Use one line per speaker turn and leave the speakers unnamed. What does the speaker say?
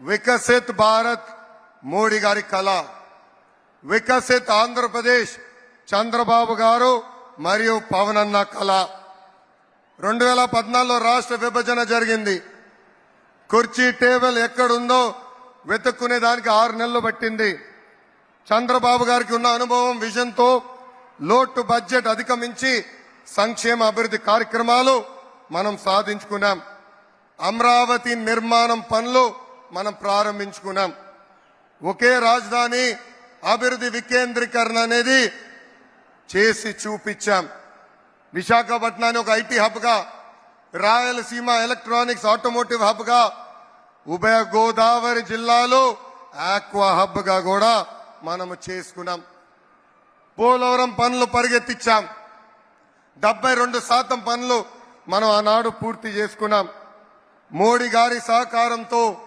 వికసిత్ భారత్ మోడీ గారి కళ, వికసిత్ ఆంధ్రప్రదేశ్ చంద్రబాబు గారు మరియు పవన్ అన్న కళ. 2014లో రాష్ట్ర విభజన జరిగింది. కుర్చీ టేబుల్ ఎక్కడుందో వెతుక్కునే దానికి 6 నెలలు పట్టింది. చంద్రబాబు గారికి ఉన్న అనుభవం, విజన్తో లోటు బడ్జెట్ అధిగమించి సంక్షేమ అభివృద్ధి కార్యక్రమాలు మనం సాధించుకున్నాం. అమరావతి నిర్మాణం పనులు మనం ప్రారంభించుకున్నాం. ఒకే రాజధాని అభివృద్ధి వికేంద్రీకరణ అనేది చేసి చూపించాం. విశాఖపట్నాన్ని ఒక ఐటీ హబ్ గా, రాయలసీమ ఎలక్ట్రానిక్స్ ఆటోమోటివ్ హబ్ గా, ఉభయ గోదావరి జిల్లాలో ఆక్వా హబ్ గా కూడా మనము చేసుకున్నాం. పోలవరం పనులు పరిగెత్తించాం. 72% పనులు మనం ఆనాడు పూర్తి చేసుకున్నాం. మోడీ గారి సహకారంతో